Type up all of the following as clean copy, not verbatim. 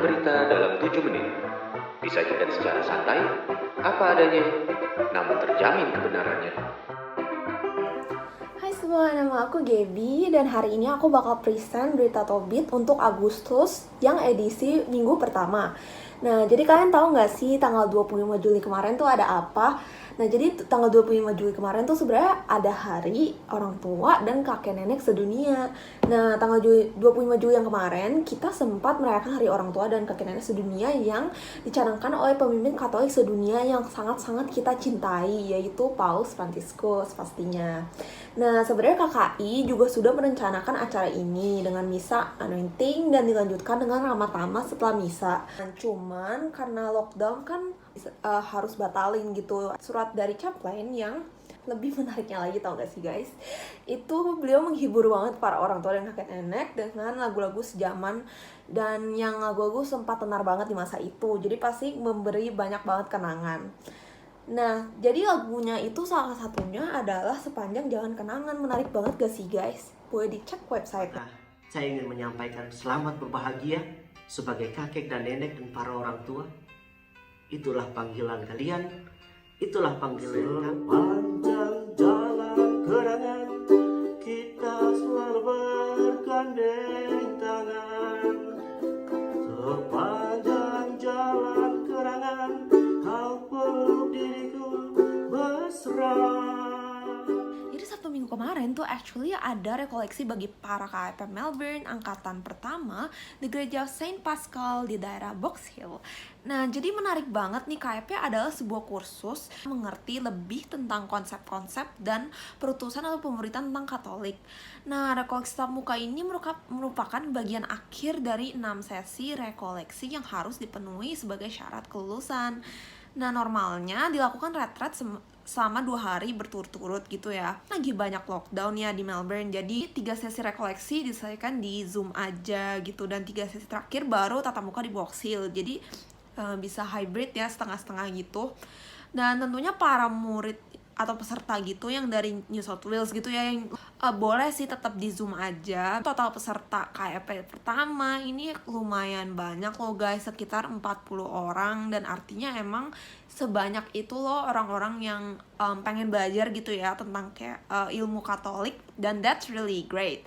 berita dalam 7 menit. Disajikan secara santai, apa adanya, namun terjamin kebenarannya. Hai semua, nama aku Gaby dan hari ini aku bakal present berita Tobit untuk Agustus yang edisi minggu pertama. Nah, jadi kalian tahu nggak sih tanggal 25 Juli kemarin tuh ada apa? Nah, jadi tanggal 25 Juli kemarin tuh sebenarnya ada hari orang tua dan kakek nenek sedunia. Nah, tanggal 25 Juli yang kemarin kita sempat merayakan hari orang tua dan kakek nenek sedunia yang dicanangkan oleh pemimpin Katolik sedunia yang sangat-sangat kita cintai, yaitu Paus Fransiskus pastinya. Nah, sebenarnya KKI juga sudah merencanakan acara ini dengan misa anointing dan dilanjutkan dengan ramah tamah setelah misa. Cuman karena lockdown kan harus batalin gitu. Surat dari chaplain yang lebih menariknya lagi, tau gak sih guys, itu beliau menghibur banget para orang tua dan kakek nenek dengan lagu-lagu sejaman dan yang lagu-lagu sempat tenar banget di masa itu, jadi pasti memberi banyak banget kenangan. Nah, jadi lagunya itu salah satunya adalah Sepanjang Jalan Kenangan. Menarik banget gak sih guys? Boleh dicek website. Saya ingin menyampaikan selamat berbahagia sebagai kakek dan nenek dan para orang tua. Itulah panggilan kalian. Itulah panggilan kami. Sepanjang jalan kenangan, kita selalu bergandeng tangan. Sepanjang jalan kenangan, kau peluk diriku mesra. Jadi Sabtu minggu kemarin tuh actually ada rekoleksi bagi para KIP Melbourne angkatan pertama di gereja Saint Pascal di daerah Box Hill. Nah, jadi menarik banget nih, KIP adalah sebuah kursus mengerti lebih tentang konsep-konsep dan perutusan atau pemuritan tentang Katolik. Nah, rekoleksi tatap muka ini merupakan bagian akhir dari 6 sesi rekoleksi yang harus dipenuhi sebagai syarat kelulusan. Nah, normalnya dilakukan retret selama 2 hari berturut-turut gitu ya. Lagi banyak lockdown ya di Melbourne, jadi 3 sesi rekoleksi diselesaikan di Zoom aja gitu, dan 3 sesi terakhir baru tatap muka di Box Hill. Jadi bisa hybrid ya, setengah-setengah gitu. Dan tentunya para murid atau peserta gitu yang dari New South Wales gitu ya, yang boleh sih tetap di Zoom aja. Total peserta KIP pertama ini lumayan banyak loh guys, sekitar 40 orang, dan artinya emang sebanyak itu loh orang-orang yang pengen belajar gitu ya tentang kayak ilmu Katolik, dan that's really great.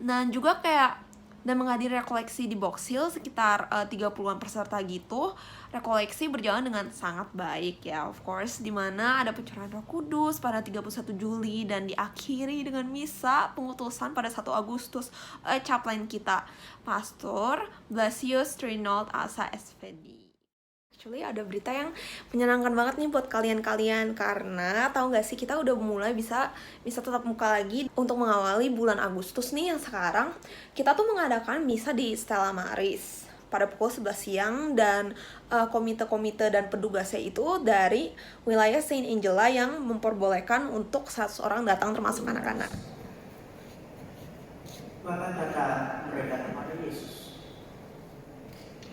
Nah, juga kayak dan menghadiri rekoleksi di Box Hill sekitar 30-an peserta gitu. Rekoleksi berjalan dengan sangat baik ya, of course, dimana ada pencurahan Roh Kudus pada 31 Juli dan diakhiri dengan misa pengutusan pada 1 Agustus chaplain kita, Pastor Blasius Trinold Asa SVD. Actually ada berita yang menyenangkan banget nih buat kalian-kalian, karena tahu nggak sih, kita udah mulai bisa tatap muka lagi untuk mengawali bulan Agustus nih yang sekarang. Kita tuh mengadakan misa di Stella Maris pada pukul 11 siang, dan komite-komite dan petugasnya itu dari wilayah Saint Angela yang memperbolehkan untuk 100 orang datang termasuk anak-anak. Maka kata mereka kepada Yesus,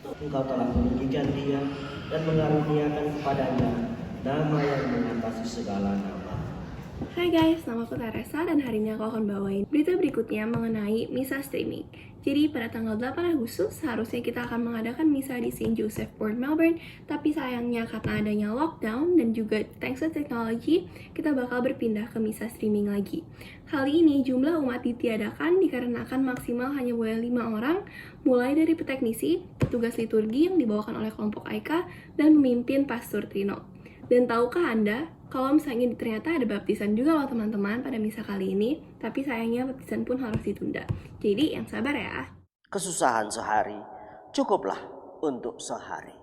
Engkau telah meninggikan dia dan mengaruniakan kepadanya nama yang mengatasi segala nama. Hai guys, nama aku Teresa dan hari ini aku akan bawain berita berikutnya mengenai misa streaming. Jadi pada tanggal 8 Agustus seharusnya kita akan mengadakan misa di St. Joseph Port Melbourne, tapi sayangnya karena adanya lockdown dan juga thanks to technology, kita bakal berpindah ke misa streaming lagi. Kali ini jumlah umat ditiadakan dikarenakan maksimal hanya boleh 5 orang, mulai dari peteknisi, petugas liturgi yang dibawakan oleh kelompok Aika, dan pemimpin Pastor Trino. Dan tahukah Anda, kalau misalnya ternyata ada baptisan juga loh teman-teman pada misa kali ini, tapi sayangnya baptisan pun harus ditunda. Jadi yang sabar ya. Kesusahan sehari cukuplah untuk sehari.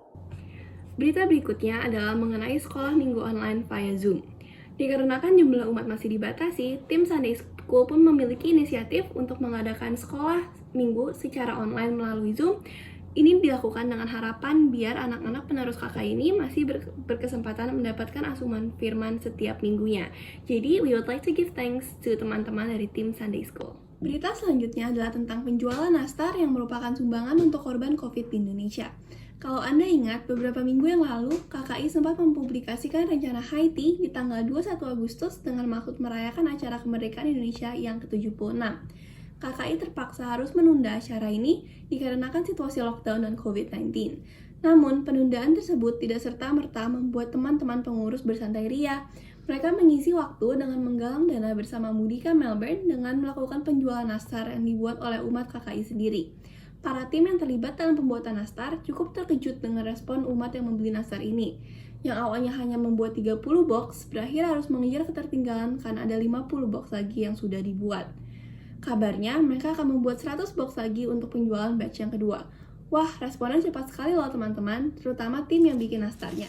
Berita berikutnya adalah mengenai sekolah minggu online via Zoom. Dikarenakan jumlah umat masih dibatasi, tim Sunday School pun memiliki inisiatif untuk mengadakan sekolah minggu secara online melalui Zoom. Ini dilakukan dengan harapan biar anak-anak penerus kakak ini masih berkesempatan mendapatkan asuhan firman setiap minggunya. Jadi, we would like to give thanks to teman-teman dari tim Sunday School. Berita selanjutnya adalah tentang penjualan nastar yang merupakan sumbangan untuk korban COVID di Indonesia. Kalau Anda ingat, beberapa minggu yang lalu, KKI sempat mempublikasikan rencana Haiti di tanggal 21 Agustus dengan maksud merayakan acara kemerdekaan Indonesia yang ke-76. KKI terpaksa harus menunda acara ini dikarenakan situasi lockdown dan COVID-19. Namun, penundaan tersebut tidak serta-merta membuat teman-teman pengurus bersantai ria. Mereka mengisi waktu dengan menggalang dana bersama Mudika Melbourne dengan melakukan penjualan nastar yang dibuat oleh umat KKI sendiri. Para tim yang terlibat dalam pembuatan nastar cukup terkejut dengan respon umat yang membeli nastar ini. Yang awalnya hanya membuat 30 box, berakhir harus mengejar ketertinggalan karena ada 50 box lagi yang sudah dibuat. Kabarnya, mereka akan membuat 100 box lagi untuk penjualan batch yang kedua. Wah, responnya cepat sekali loh teman-teman, terutama tim yang bikin nastarnya.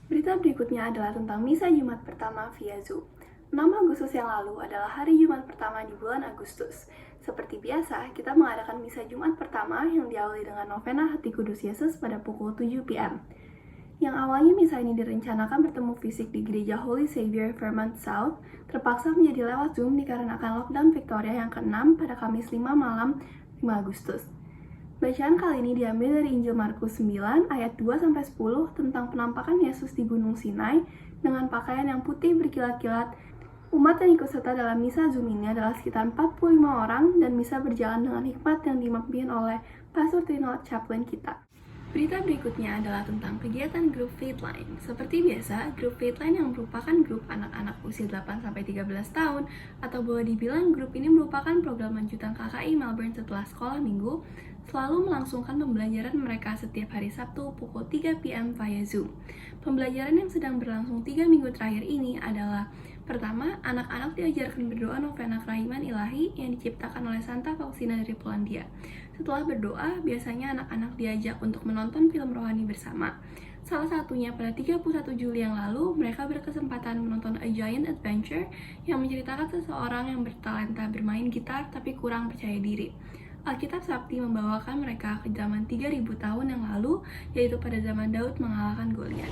Berita berikutnya adalah tentang Misa Jumat pertama via Zoom. 6 Agustus yang lalu adalah hari Jumat pertama di bulan Agustus. Seperti biasa, kita mengadakan Misa Jumat pertama yang diawali dengan novena Hati Kudus Yesus pada pukul 7 PM. Yang awalnya misa ini direncanakan bertemu fisik di Gereja Holy Savior Fairmont South, terpaksa menjadi lewat Zoom dikarenakan lockdown Victoria yang ke-6 pada Kamis 5 malam 5 Agustus. Bacaan kali ini diambil dari Injil Markus 9 ayat 2-10 tentang penampakan Yesus di Gunung Sinai dengan pakaian yang putih berkilat-kilat. Umat yang ikut serta dalam misa Zoom ini adalah sekitar 45 orang dan misa berjalan dengan hikmat yang dipimpin oleh Pastor Tino Chaplain kita. Berita berikutnya adalah tentang kegiatan grup Faithline. Seperti biasa, grup Faithline yang merupakan grup anak-anak usia 8-13 tahun atau boleh dibilang grup ini merupakan program lanjutan KKI Melbourne setelah sekolah minggu, selalu melangsungkan pembelajaran mereka setiap hari Sabtu pukul 3 PM via Zoom. Pembelajaran yang sedang berlangsung 3 minggu terakhir ini adalah: pertama, anak-anak diajarkan berdoa novena kerahiman ilahi yang diciptakan oleh Santa Faustina dari Polandia. Setelah berdoa, biasanya anak-anak diajak untuk menonton film rohani bersama. Salah satunya pada 31 Juli yang lalu, mereka berkesempatan menonton A Giant Adventure yang menceritakan seseorang yang bertalenta bermain gitar tapi kurang percaya diri. Alkitab Sabti membawakan mereka ke zaman 3000 tahun yang lalu, yaitu pada zaman Daud mengalahkan Goliat.